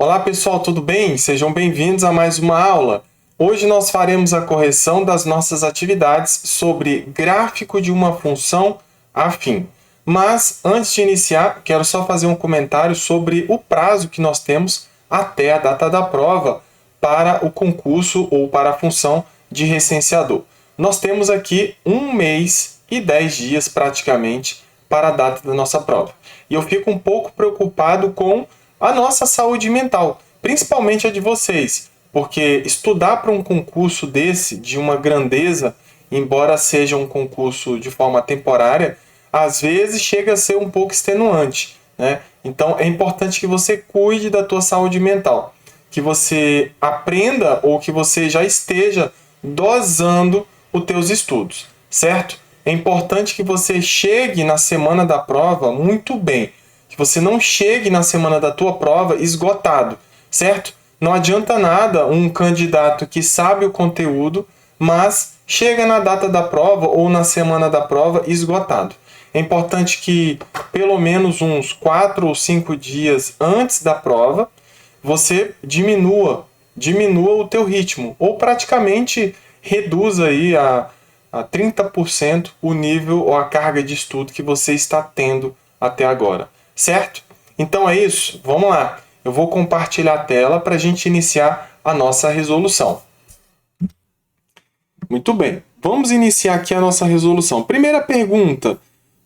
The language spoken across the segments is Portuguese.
Olá pessoal, tudo bem? Sejam bem-vindos a mais uma aula. Hoje nós faremos a correção das nossas atividades sobre gráfico de uma função afim. Mas, antes de iniciar, quero só fazer um comentário sobre o prazo que nós temos até a data da prova para o concurso ou para a função de recenseador. Nós temos aqui 1 mês e 10 dias praticamente para a data da nossa prova. E eu fico um pouco preocupado com a nossa saúde mental, principalmente a de vocês, porque estudar para um concurso desse, de uma grandeza, embora seja um concurso de forma temporária, às vezes chega a ser um pouco extenuante, né? Então é importante que você cuide da tua saúde mental, que você aprenda ou que você já esteja dosando os teus estudos, certo? É importante que você chegue na semana da prova muito bem, que você não chegue na semana da tua prova esgotado, certo? Não adianta nada um candidato que sabe o conteúdo, mas chega na data da prova ou na semana da prova esgotado. É importante que pelo menos uns 4 ou 5 dias antes da prova, você diminua o teu ritmo, ou praticamente reduza aí a 30% o nível ou a carga de estudo que você está tendo até agora, certo? Então é isso, vamos lá. Eu vou compartilhar a tela para a gente iniciar a nossa resolução. Muito bem, vamos iniciar aqui a nossa resolução. Primeira pergunta,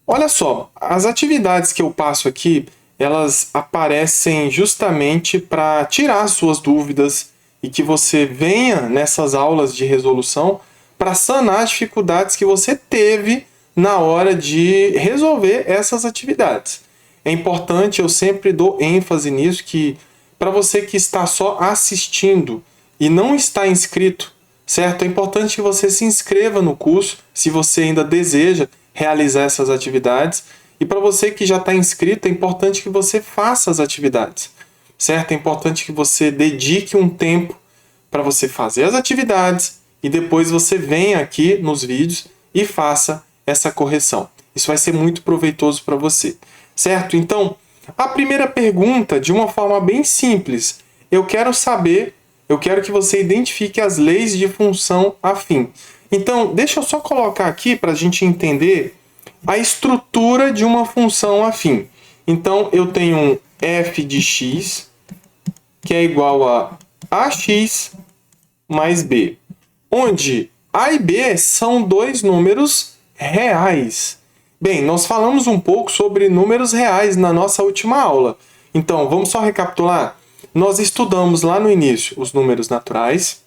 olha só, as atividades que eu passo aqui, elas aparecem justamente para tirar suas dúvidas e que você venha nessas aulas de resolução para sanar as dificuldades que você teve na hora de resolver essas atividades. É importante, eu sempre dou ênfase nisso, que para você que está só assistindo e não está inscrito, certo? É importante que você se inscreva no curso, se você ainda deseja realizar essas atividades. E para você que já está inscrito, é importante que você faça as atividades, certo? É importante que você dedique um tempo para você fazer as atividades e depois você venha aqui nos vídeos e faça essa correção. Isso vai ser muito proveitoso para você, certo? Então, a primeira pergunta, de uma forma bem simples, eu quero que você identifique as leis de função afim. Então, deixa eu só colocar aqui para a gente entender a estrutura de uma função afim. Então, eu tenho um f de x, que é igual a ax mais b, onde a e b são dois números reais. Bem, nós falamos um pouco sobre números reais na nossa última aula. Então, vamos só recapitular? Nós estudamos lá no início os números naturais,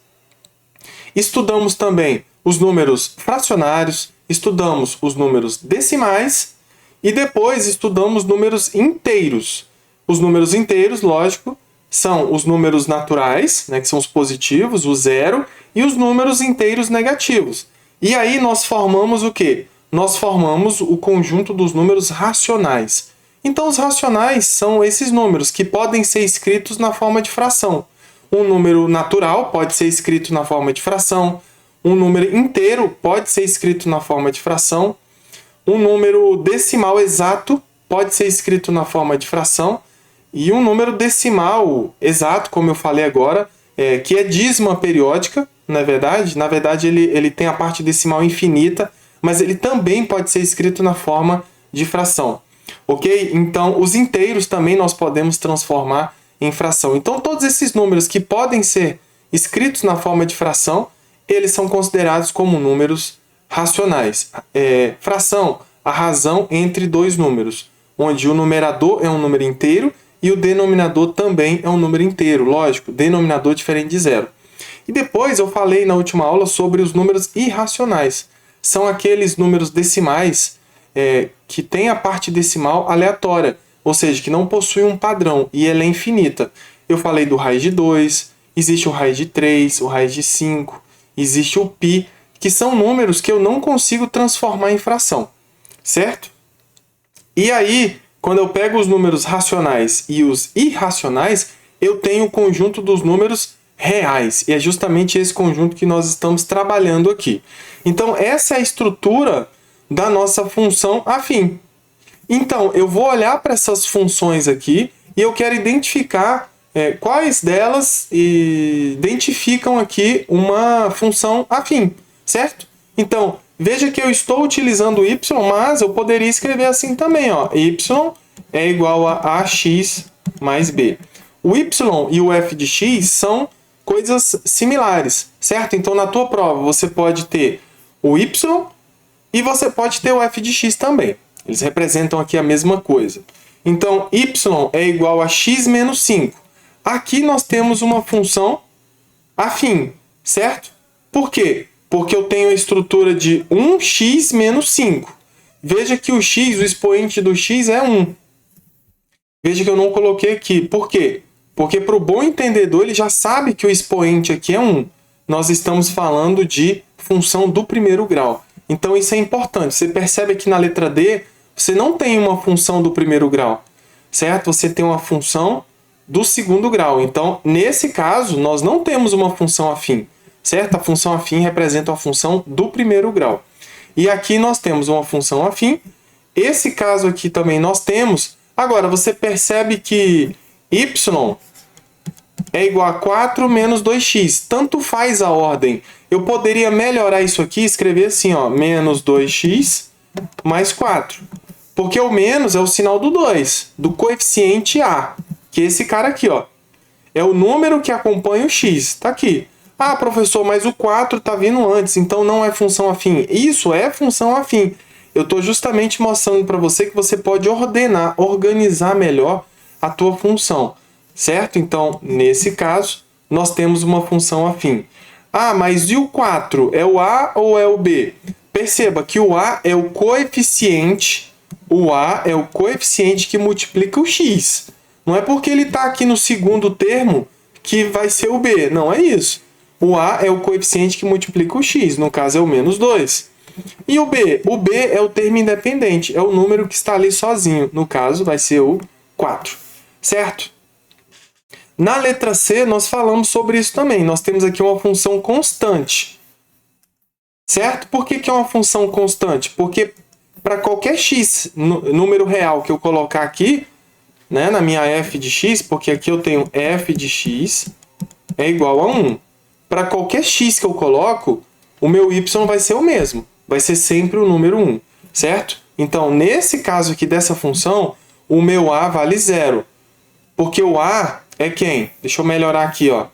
estudamos também os números fracionários, estudamos os números decimais e depois estudamos números inteiros. Os números inteiros, lógico, são os números naturais, né, que são os positivos, o zero, e os números inteiros negativos. E aí nós formamos o quê? Nós formamos o conjunto dos números racionais. Então os racionais são esses números que podem ser escritos na forma de fração. Um número natural pode ser escrito na forma de fração, um número inteiro pode ser escrito na forma de fração, um número decimal exato pode ser escrito na forma de fração, e um número decimal exato, como eu falei agora, que é dízima periódica, na verdade ele tem a parte decimal infinita, mas ele também pode ser escrito na forma de fração, ok? Então, os inteiros também nós podemos transformar em fração. Então, todos esses números que podem ser escritos na forma de fração, eles são considerados como números racionais. Fração, a razão entre dois números, onde o numerador é um número inteiro e o denominador também é um número inteiro. Lógico, denominador diferente de zero. E depois eu falei na última aula sobre os números irracionais. São aqueles números decimais que têm a parte decimal aleatória, ou seja, que não possui um padrão e ela é infinita. Eu falei do raiz de 2, existe o raiz de 3, o raiz de 5, existe o π, que são números que eu não consigo transformar em fração, certo? E aí, quando eu pego os números racionais e os irracionais, eu tenho o conjunto dos números reais. E é justamente esse conjunto que nós estamos trabalhando aqui. Então, essa é a estrutura da nossa função afim. Então, eu vou olhar para essas funções aqui e eu quero identificar quais delas identificam aqui uma função afim, certo? Então, veja que eu estou utilizando y, mas eu poderia escrever assim também, ó. Y é igual a ax mais b. O y e o f de x são coisas similares, certo? Então, na tua prova, você pode ter o y e você pode ter o f de x também. Eles representam aqui a mesma coisa. Então, y é igual a x menos 5. Aqui nós temos uma função afim, certo? Por quê? Porque eu tenho a estrutura de 1x menos 5. Veja que o x, o expoente do x é 1. Veja que eu não coloquei aqui. Por quê? Porque para o bom entendedor, ele já sabe que o expoente aqui é 1. Nós estamos falando de função do primeiro grau. Então, isso é importante. Você percebe que na letra D, você não tem uma função do primeiro grau, certo? Você tem uma função do segundo grau. Então, nesse caso, nós não temos uma função afim, certo? A função afim representa uma função do primeiro grau. E aqui nós temos uma função afim. Esse caso aqui também nós temos. Agora, você percebe que y é igual a 4 menos 2x. Tanto faz a ordem. Eu poderia melhorar isso aqui e escrever assim, ó, menos 2x mais 4. Porque o menos é o sinal do 2, do coeficiente a, que é esse cara aqui, ó. É o número que acompanha o x. Tá aqui. Ah, professor, mas o 4 está vindo antes, então não é função afim. Isso é função afim. Eu estou justamente mostrando para você que você pode organizar melhor a tua função, certo? Então, nesse caso, nós temos uma função afim. Ah, mas e o 4? É o A ou é o B? Perceba que o A é o coeficiente, que multiplica o x. Não é porque ele está aqui no segundo termo que vai ser o B, não é isso. O A é o coeficiente que multiplica o x, no caso é o menos 2. E o B? O B é o termo independente, é o número que está ali sozinho, no caso vai ser o 4, certo? Na letra C, nós falamos sobre isso também. Nós temos aqui uma função constante. Certo? Por que é uma função constante? Porque para qualquer x, número real que eu colocar aqui, né, na minha f de x, porque aqui eu tenho f de x é igual a 1. Para qualquer x que eu coloco, o meu y vai ser o mesmo. Vai ser sempre o número 1. Certo? Então, nesse caso aqui dessa função, o meu a vale 0. Porque o a é quem? Deixa eu melhorar aqui, ó.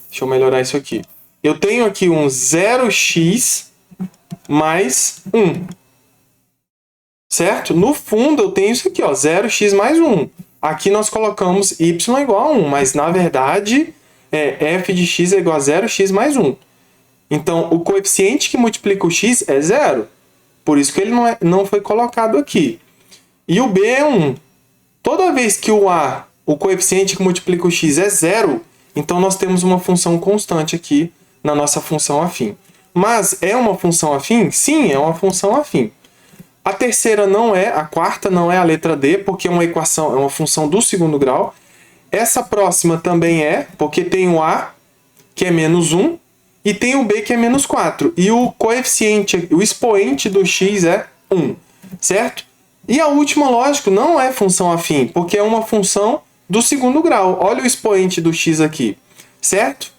Deixa eu melhorar isso aqui. Eu tenho aqui um 0x mais 1. Certo? No fundo, eu tenho isso aqui, ó, 0x mais 1. Aqui nós colocamos y igual a 1, mas na verdade, f de x é igual a 0x mais 1. Então, o coeficiente que multiplica o x é 0. Por isso que ele não foi colocado aqui. E o b é 1. Toda vez que o coeficiente que multiplica o x é 0, então nós temos uma função constante aqui na nossa função afim. Mas é uma função afim? Sim, é uma função afim. A terceira não é, a quarta não é a letra D, porque é uma equação, é uma função do segundo grau. Essa próxima também é, porque tem o a, que é menos 1, e tem o b, que é menos 4. E o coeficiente, o expoente do x é 1, certo? E a última, lógico, não é função afim, porque é uma função do segundo grau. Olha o expoente do x aqui, certo?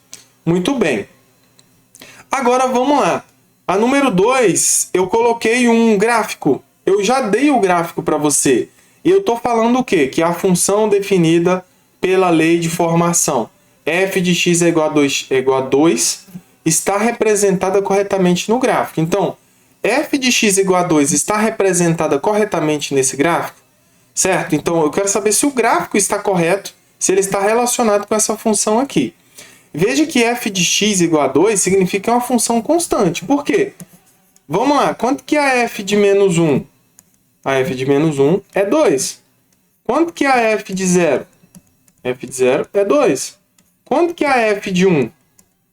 Muito bem. Agora vamos lá. A número 2, eu coloquei um gráfico. Eu já dei o gráfico para você. E eu estou falando o quê? Que a função definida pela lei de formação f de x é igual a 2 está representada corretamente no gráfico. Então, f de x igual a 2 está representada corretamente nesse gráfico? Certo? Então, eu quero saber se o gráfico está correto, se ele está relacionado com essa função aqui. Veja que f de x igual a 2 significa uma função constante. Por quê? Vamos lá. Quanto que é a f de menos 1? A f de menos 1 é 2. Quanto que é a f de 0? f de 0 é 2. Quanto que é a f de 1?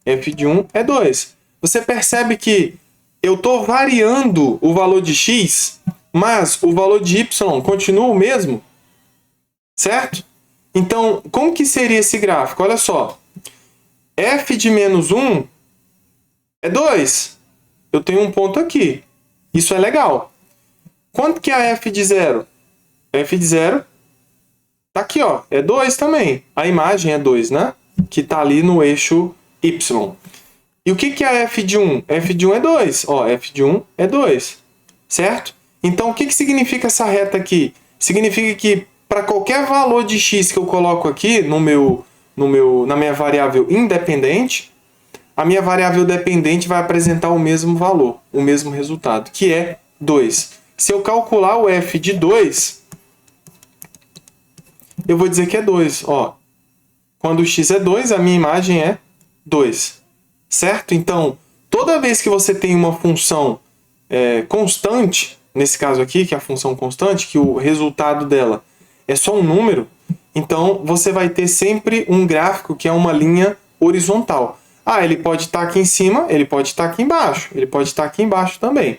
f de 1 é 2. Você percebe que eu estou variando o valor de x, mas o valor de y continua o mesmo? Certo? Então, como que seria esse gráfico? Olha só. F de menos 1 é 2. Eu tenho um ponto aqui. Isso é legal. Quanto que é a f de 0? f de 0 Tá aqui, ó, é 2 também. A imagem é 2, né? Que tá ali no eixo Y. E o que é f de 1? F de 1 é 2. Ó, f de 1 é 2. Certo? Então, o que significa essa reta aqui? Significa que para qualquer valor de x que eu coloco aqui na minha variável independente, a minha variável dependente vai apresentar o mesmo valor, o mesmo resultado, que é 2. Se eu calcular o f de 2, eu vou dizer que é 2. Ó, quando o x é 2, a minha imagem é 2. Certo? Então, toda vez que você tem uma função constante, nesse caso aqui, que é a função constante, que o resultado dela é só um número, então você vai ter sempre um gráfico que é uma linha horizontal. Ah, ele pode estar aqui em cima, ele pode estar aqui embaixo, ele pode estar aqui embaixo também.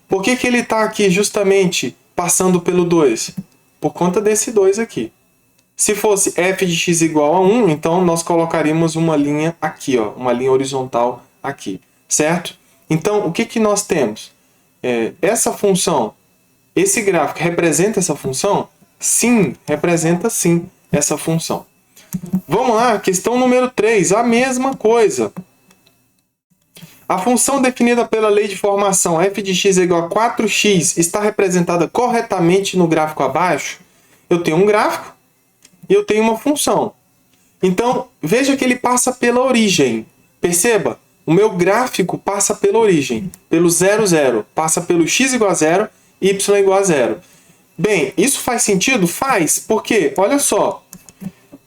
Por que ele está aqui justamente passando pelo 2? Por conta desse 2 aqui. Se fosse f de x igual a 1, então nós colocaríamos uma linha aqui, ó, uma linha horizontal aqui, certo? Então, o que nós temos? Essa função, esse gráfico representa essa função? Sim, representa sim essa função. Vamos lá, questão número 3, a mesma coisa. A função definida pela lei de formação f de x é igual a 4x está representada corretamente no gráfico abaixo? Eu tenho um gráfico e eu tenho uma função. Então, veja que ele passa pela origem. Perceba, o meu gráfico passa pela origem, pelo 0, 0. Passa pelo x igual a 0, y igual a 0. Bem, isso faz sentido? Faz, porque, olha só,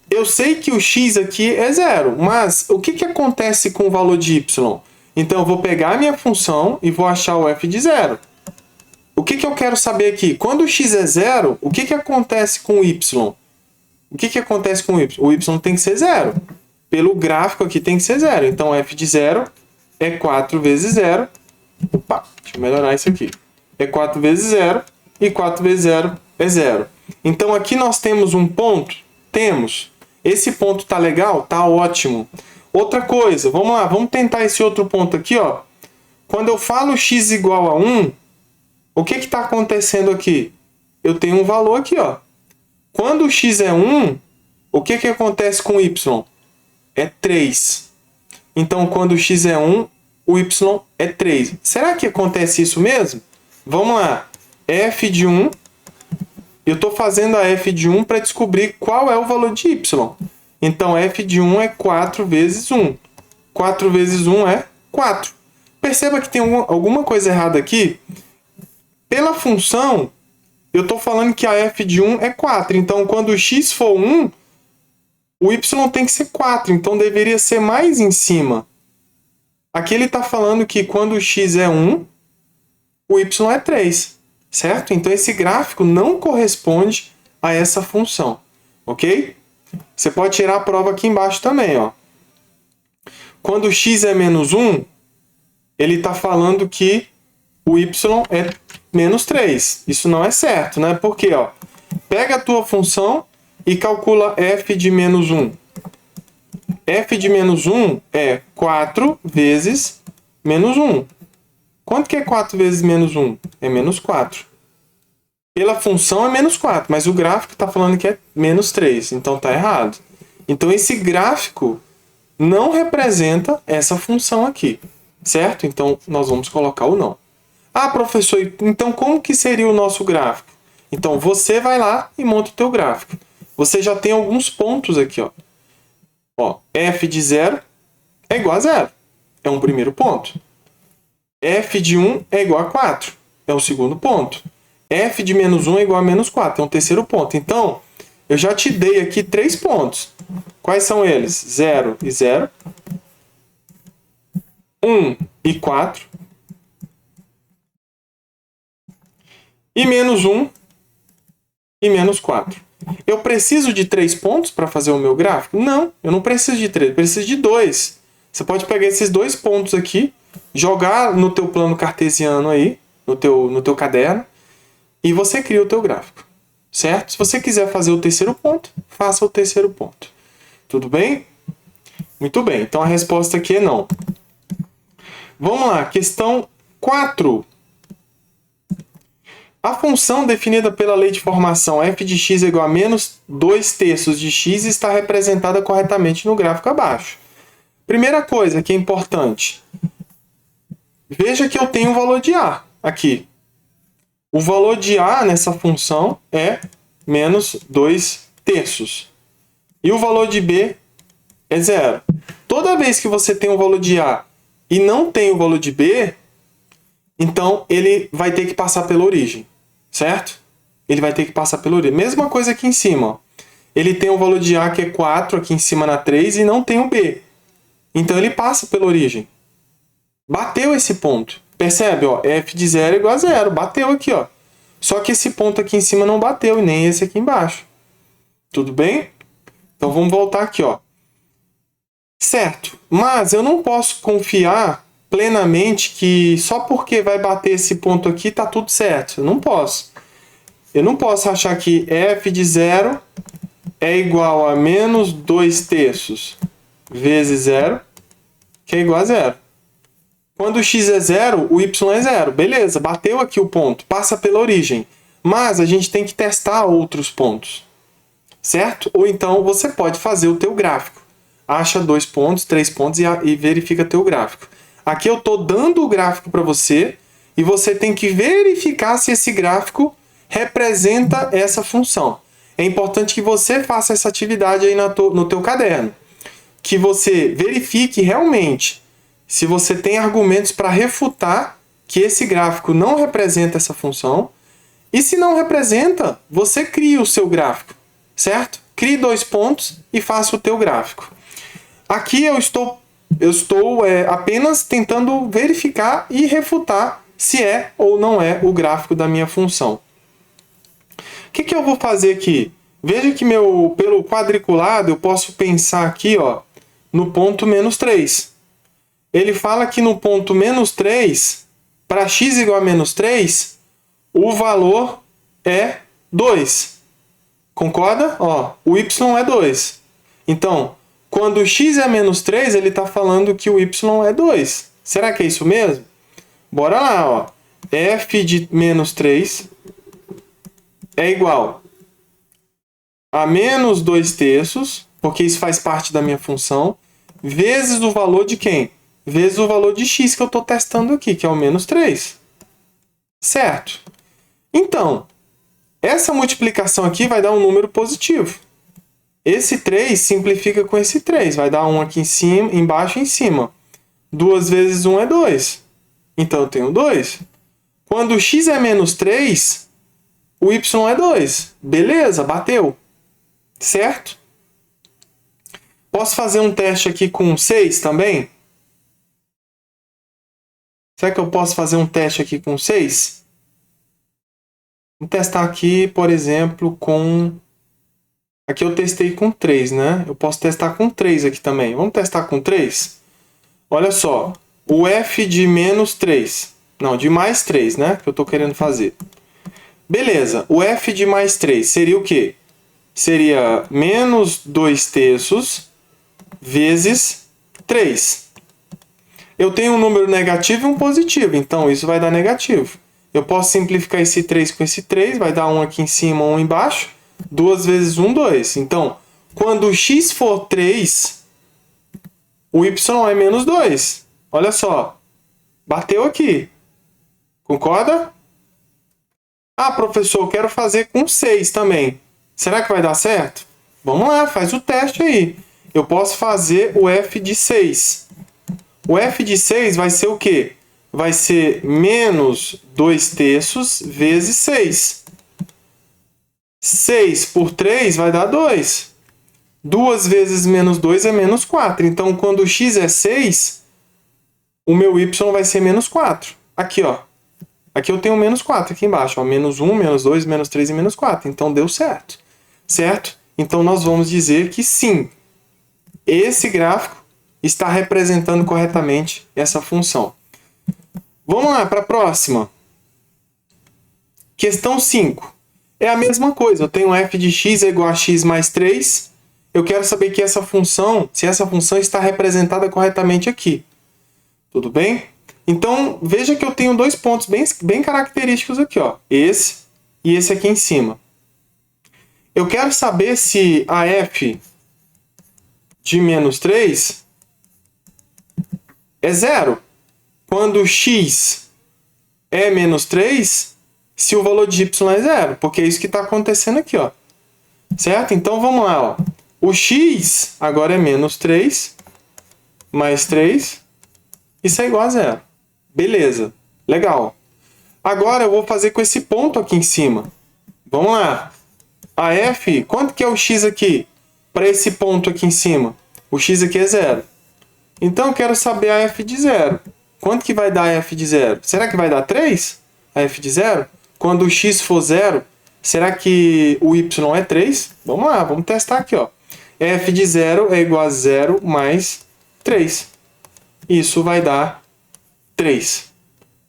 eu sei que o x aqui é 0, mas o que acontece com o valor de y? Então, eu vou pegar a minha função e vou achar o f de 0. O que eu quero saber aqui? Quando o x é 0, o que acontece com o y? O que acontece com o y? O y tem que ser 0. Pelo gráfico aqui tem que ser 0. Então, f de 0 é 4 vezes 0. Opa, deixa eu melhorar isso aqui. É 4 vezes 0 e 4 vezes 0 é 0. Então, aqui nós temos um ponto? Temos. Esse ponto tá legal? Tá ótimo. Outra coisa, vamos lá, vamos tentar esse outro ponto aqui, ó. Quando eu falo x igual a 1, o que está acontecendo aqui? Eu tenho um valor aqui, ó. Quando o x é 1, o que acontece com o y? É 3. Então, quando o x é 1, o y é 3. Será que acontece isso mesmo? Vamos lá. F de 1. Eu estou fazendo a f de 1 para descobrir qual é o valor de y. Então, f de 1 é 4 vezes 1. 4 vezes 1 é 4. Perceba que tem alguma coisa errada aqui. Pela função, eu estou falando que a f de 1 é 4. Então, quando o x for 1, o y tem que ser 4. Então, deveria ser mais em cima. Aqui ele está falando que quando o x é 1, o y é 3. Certo? Então, esse gráfico não corresponde a essa função. Ok? Você pode tirar a prova aqui embaixo também. Ó. Quando o x é menos 1, ele está falando que o y é menos 3. Isso não é certo, né? Por quê? Ó, pega a tua função e calcula f de menos 1. F de menos 1 é 4 vezes menos 1. Quanto que é 4 vezes menos 1? É menos 4. Pela função é menos 4, mas o gráfico está falando que é menos 3. Então está errado. Então esse gráfico não representa essa função aqui. Certo? Então nós vamos colocar o não. Ah, professor, então como que seria o nosso gráfico? Então você vai lá e monta o teu gráfico. Você já tem alguns pontos aqui, ó. Ó, f de 0 é igual a 0. É um primeiro ponto. F de 1 é igual a 4. É o segundo ponto. F de menos 1 é igual a menos 4. É um terceiro ponto. Então, eu já te dei aqui 3 pontos. Quais são eles? 0 e 0. 1 e 4. E menos 1 e menos 4. Eu preciso de 3 pontos para fazer o meu gráfico? Não, eu não preciso de 3, eu preciso de 2. Você pode pegar esses 2 pontos aqui, jogar no teu plano cartesiano aí, no teu caderno, e você cria o teu gráfico, certo? Se você quiser fazer o terceiro ponto, faça o terceiro ponto. Tudo bem? Muito bem, então a resposta aqui é não. Vamos lá, questão 4. A função definida pela lei de formação f de x é igual a menos 2/3 de x está representada corretamente no gráfico abaixo. Primeira coisa que é importante. Veja que eu tenho o valor de a aqui. O valor de a nessa função é menos 2/3. E o valor de b é 0. Toda vez que você tem o valor de a e não tem o valor de b, então ele vai ter que passar pela origem. Certo? Ele vai ter que passar pela origem. Mesma coisa aqui em cima. Ó. Ele tem o valor de a que é 4 aqui em cima na 3 e não tem o b. Então ele passa pela origem. Bateu esse ponto. Percebe? Ó, f de 0 é igual a 0. Bateu aqui. Ó. Só que esse ponto aqui em cima não bateu e nem esse aqui embaixo. Tudo bem? Então vamos voltar aqui. Ó. Certo. Mas eu não posso confiar plenamente que só porque vai bater esse ponto aqui tá tudo certo. Eu não posso. Eu não posso achar que f de 0 é igual a menos 2/3 vezes 0, que é igual a 0. Quando o x é 0, o y é 0. Beleza, bateu aqui o ponto, passa pela origem. Mas a gente tem que testar outros pontos. Certo? Ou então você pode fazer o teu gráfico. Acha 2 pontos, 3 pontos e verifica teu gráfico. Aqui eu estou dando o gráfico para você e você tem que verificar se esse gráfico representa essa função. É importante que você faça essa atividade aí no teu caderno. Que você verifique realmente se você tem argumentos para refutar que esse gráfico não representa essa função. E se não representa, você cria o seu gráfico, certo? Crie 2 pontos e faça o teu gráfico. Aqui eu estou apenas tentando verificar e refutar se é ou não é o gráfico da minha função. O que eu vou fazer aqui? Veja que pelo quadriculado eu posso pensar aqui ó, no ponto menos 3. Ele fala que no ponto menos 3, para x igual a menos 3, o valor é 2. Concorda? Ó, o y é 2. Então, quando o x é menos 3, ele está falando que o y é 2. Será que é isso mesmo? Bora lá, ó. F de menos 3 é igual a menos 2/3, porque isso faz parte da minha função, vezes o valor de quem? Vezes o valor de x que eu estou testando aqui, que é o menos 3. Certo? Então, essa multiplicação aqui vai dar um número positivo. Esse 3 simplifica com esse 3. Vai dar 1 aqui em cima, embaixo e em cima. 2 vezes 1 é 2. Então eu tenho 2. Quando o x é menos 3, o y é 2. Beleza, bateu. Certo? Posso fazer um teste aqui com 6 também? Será que eu posso fazer um teste aqui com 6? Vamos testar aqui, por exemplo, com... Aqui eu testei com 3, né? Eu posso testar com 3 aqui também. Vamos testar com 3? Olha só. O f de menos 3. Não, de mais 3, né? Que eu estou querendo fazer. Beleza. O f de mais 3 seria o quê? Seria menos 2/3 vezes 3. Eu tenho um número negativo e um positivo. Então, isso vai dar negativo. Eu posso simplificar esse 3 com esse 3. Vai dar 1 aqui em cima, 1 embaixo. 2 vezes 1, 2. Então, quando o x for 3, o y é menos 2. Olha só. Bateu aqui. Concorda? Ah, professor, eu quero fazer com 6 também. Será que vai dar certo? Vamos lá, faz o teste aí. Eu posso fazer o f de 6. O f de 6 vai ser o quê? Vai ser menos 2/3 vezes 6. 6 por 3 vai dar 2. 2 vezes menos 2 é menos 4. Então, quando o x é 6, o meu y vai ser menos 4. Aqui, ó. Aqui eu tenho menos 4 aqui embaixo. Ó. Menos 1, menos 2, menos 3 e menos 4. Então, deu certo. Certo? Então, nós vamos dizer que sim, esse gráfico está representando corretamente essa função. Vamos lá para a próxima. Questão 5. É a mesma coisa. Eu tenho f de x é igual a x mais 3. Eu quero saber se essa função está representada corretamente aqui. Tudo bem? Então, veja que eu tenho dois pontos bem característicos aqui, ó. Esse e esse aqui em cima. Eu quero saber se a f de menos 3 é zero. Quando x é menos 3, se o valor de y é zero. Porque é isso que está acontecendo aqui, ó. Certo? Então, vamos lá, ó. O x agora é menos 3, mais 3. Isso é igual a zero. Beleza. Legal. Agora eu vou fazer com esse ponto aqui em cima. Vamos lá. A f, quanto que é o x aqui? Para esse ponto aqui em cima. O x aqui é zero. Então eu quero saber a f de zero. Quanto que vai dar a f de zero? Será que vai dar 3? A f de zero? Quando o x for zero, será que o y é 3? Vamos lá, vamos testar aqui, ó. F de zero é igual a 0 mais 3. Isso vai dar 3.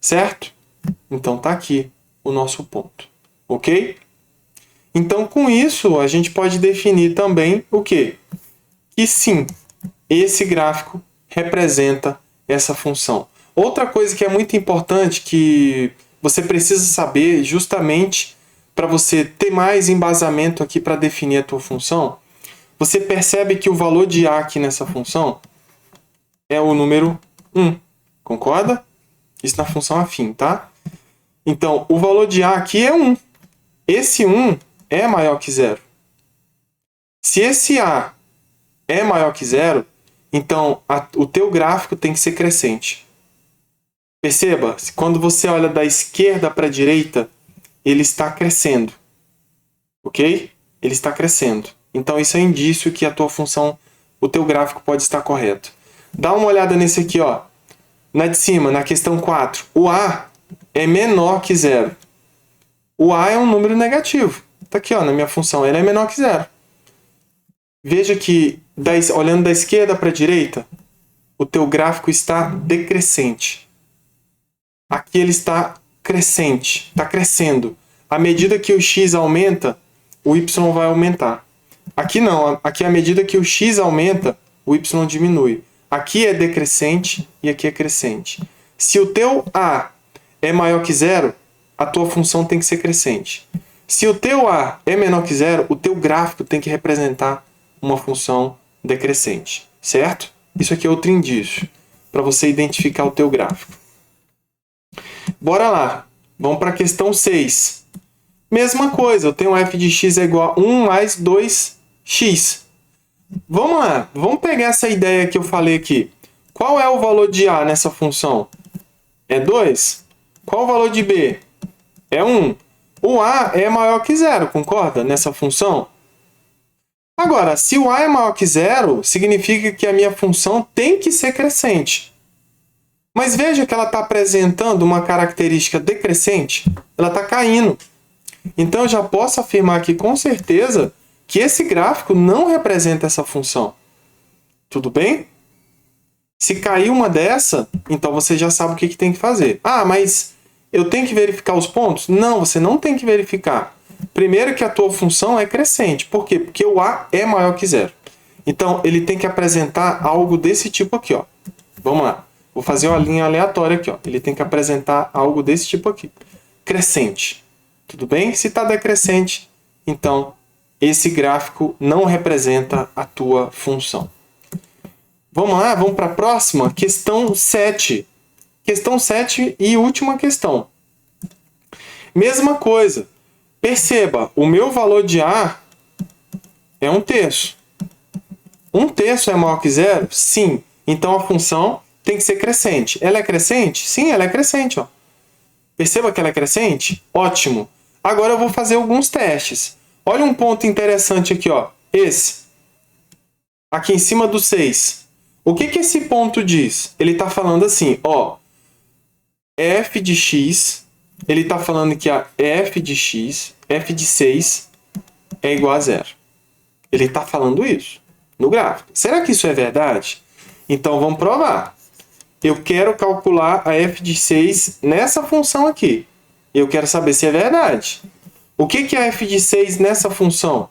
Certo? Então tá aqui o nosso ponto. Ok? Então, com isso, a gente pode definir também o quê? Que sim, esse gráfico representa essa função. Outra coisa que é muito importante, que você precisa saber justamente para você ter mais embasamento aqui para definir a tua função, você percebe que o valor de a aqui nessa função é o número 1. Concorda? Isso na função afim, tá? Então, o valor de a aqui é 1. Esse 1 é maior que 0. Se esse a é maior que 0, então o teu gráfico tem que ser crescente. Perceba, quando você olha da esquerda para a direita, ele está crescendo. Ok? Ele está crescendo. Então isso é indício que a tua função, o teu gráfico pode estar correto. Dá uma olhada nesse aqui, ó. Na de cima, na questão 4. O a é menor que 0. O a é um número negativo. Está aqui, ó, na minha função. Ele é menor que 0. Veja que, olhando da esquerda para a direita, o teu gráfico está decrescente. Aqui ele está crescente, está crescendo. À medida que o x aumenta, o y vai aumentar. Aqui não, aqui à medida que o x aumenta, o y diminui. Aqui é decrescente e aqui é crescente. Se o teu a é maior que 0, a tua função tem que ser crescente. Se o teu a é menor que 0, o teu gráfico tem que representar uma função decrescente, certo? Isso aqui é outro indício para você identificar o teu gráfico. Bora lá. Vamos para a questão 6. Mesma coisa, eu tenho f de x é igual a 1 mais 2x. Vamos lá, vamos pegar essa ideia que eu falei aqui. Qual é o valor de a nessa função? É 2. Qual o valor de b? É 1. O a é maior que 0, concorda? Nessa função. Agora, se o a é maior que 0, significa que a minha função tem que ser crescente. Mas veja que ela está apresentando uma característica decrescente. Ela está caindo. Então, eu já posso afirmar aqui com certeza que esse gráfico não representa essa função. Tudo bem? Se cair uma dessa, então você já sabe o que tem que fazer. Ah, mas eu tenho que verificar os pontos? Não, você não tem que verificar. Primeiro que a tua função é crescente. Por quê? Porque o a é maior que 0. Então, ele tem que apresentar algo desse tipo aqui, ó. Vamos lá. Vou fazer uma linha aleatória aqui, ó. Ele tem que apresentar algo desse tipo aqui. Crescente. Tudo bem? Se está decrescente, então esse gráfico não representa a tua função. Vamos lá, vamos para a próxima. Questão 7. Questão 7 e última questão. Mesma coisa. Perceba, o meu valor de a é 1/3. 1/3 é maior que 0? Sim. Então a função tem que ser crescente. Ela é crescente? Sim, ela é crescente. Ó. Perceba que ela é crescente? Ótimo. Agora eu vou fazer alguns testes. Olha um ponto interessante aqui, ó. Esse. Aqui em cima do 6. O que esse ponto diz? Ele está falando assim, ó. F de x, ele está falando que a f de x, f de 6, é igual a 0. Ele está falando isso no gráfico. Será que isso é verdade? Então vamos provar. Eu quero calcular a f de 6 nessa função aqui. Eu quero saber se é verdade. O que é f de 6 nessa função?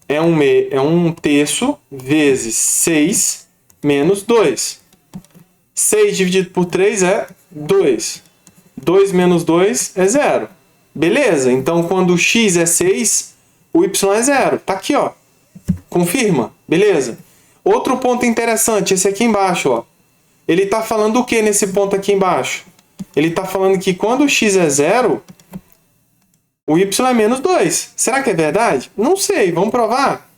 É 1/3 vezes 6 menos 2. 6 dividido por 3 é 2. 2 menos 2 é 0. Beleza, então quando x é 6, o y é 0. Tá aqui, ó. Confirma, beleza. Outro ponto interessante, esse aqui embaixo, ó. Ele tá falando o que nesse ponto aqui embaixo? Ele tá falando que quando o x é 0, o y é menos 2. Será que é verdade? Não sei, vamos provar.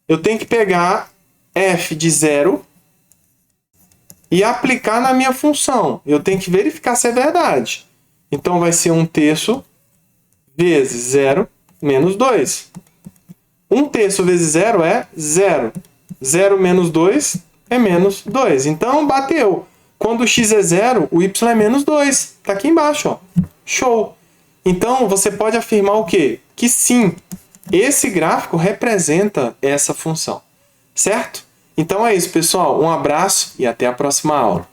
Eu tenho que pegar f de 0 e aplicar na minha função. Eu tenho que verificar se é verdade. Então vai ser 1/3 vezes 0 menos 2. 1/3 vezes 0 é 0. 0 menos 2 é menos 2. Então bateu. Quando o x é 0, o y é menos 2. Está aqui embaixo, ó. Show! Então você pode afirmar o quê? Que sim, esse gráfico representa essa função. Certo? Então é isso, pessoal. Um abraço e até a próxima aula.